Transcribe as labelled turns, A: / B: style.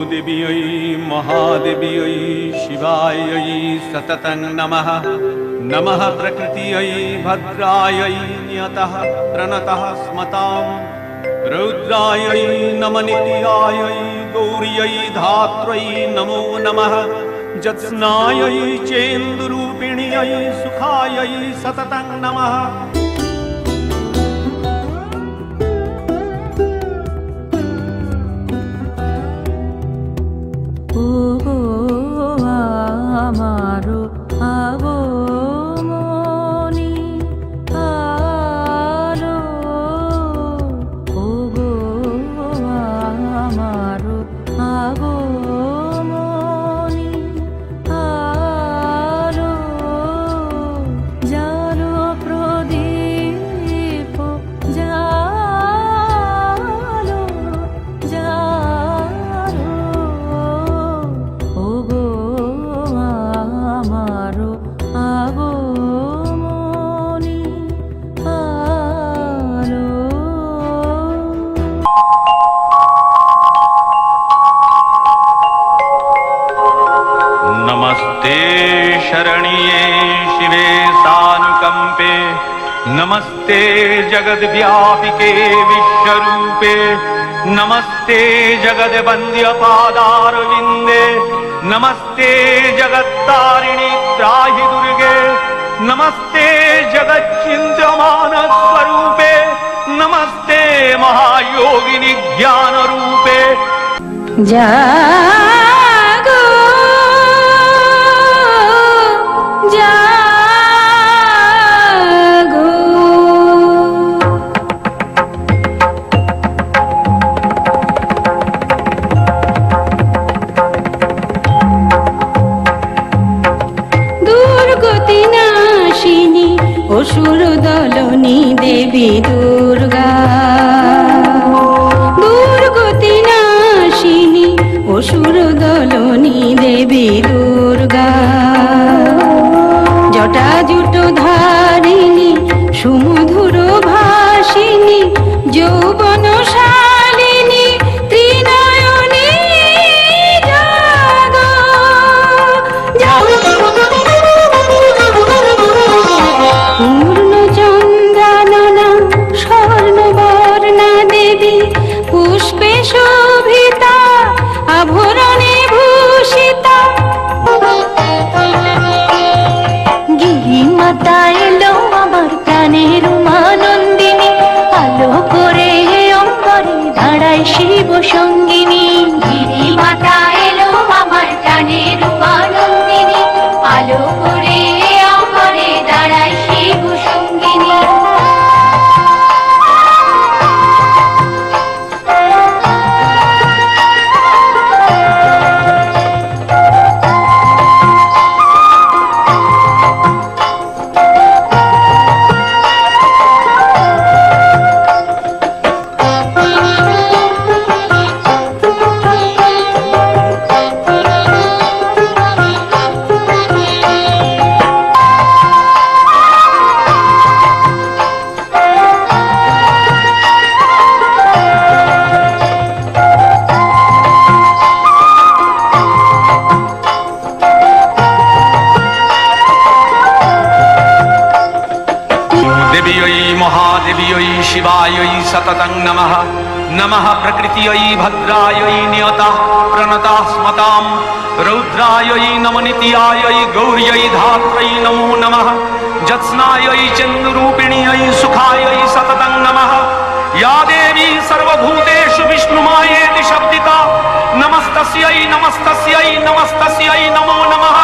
A: देव्यै महादेव्यै शिवायै सततं नमः। नमः प्रकृत्यै भद्रायै नियतः प्रणतः स्मतां। रौद्रायै नमः नित्यायै गौर्यै धात्र्यै नमो नमः। ज्योत्स्नायै चेन्दुरूपिण्यै सुखायै सततं नमः।
B: আমারো আগমনী আলো, ওগো আমারো আগমনী আলো, জালো প্রদীপ জালো জালো, ওগো আমারো আগমনী আলো।
A: नमस्ते शरण्ये शिवे सानुकंपे। नमस्ते जगद्व्यापिके विश्वरूपे। नमस्ते जगद्वन्द्य पादारविन्दे। नमस्ते जगत्तारिणि त्राहि दुर्गे। नमस्ते जगच्चिन्त्यमान स्वरूपे। नमस्ते महायोगिनि ज्ञान रूपे।
B: জাগো জাগো, দুর্গতি নাশিনী অসুর দলনী দেবী দুর্গা। দুর্গতি নাশিনী অসুর দলনী দেবী দুর্গা। জটাজুট ধারিণী সুমধুর ভাসিনী যৌবন শালিনী ত্রিনয়নী জাগো জাগো। পূর্ণ চন্দ্রাননা স্বর্ণবর্ণা দেবী পুষ্পে শোভিতা আভরণে ভূষিতা। গিরিমাতা এলো আমার প্রাণের উমানন্দিনী, আলো করে অঙ্গরে দাঁড়ায় শিব সঙ্গিনী। গিরিমাতা এলো আমার প্রাণের উমানন্দিনী, আলো করে অঙ্গরে দাঁড়ায় শিব সঙ্গিনী।
A: देव्यै महादेव्यै शिवायै सततं नमः। नमः प्रकृत्यै भद्रायै नियतः प्रणतः स्मतां। रौद्रायै नमः नित्यायै गौर्यै धात्र्यै नमो नमः। ज्योत्स्नायै चन्द्ररूपिण्यै सुखायै सततं नमः। या देवी सर्वभूतेषु विष्णुमायेति शब्दिता। नमस्तस्यै नमस्तस्यै नमस्तस्यै नमो नमः।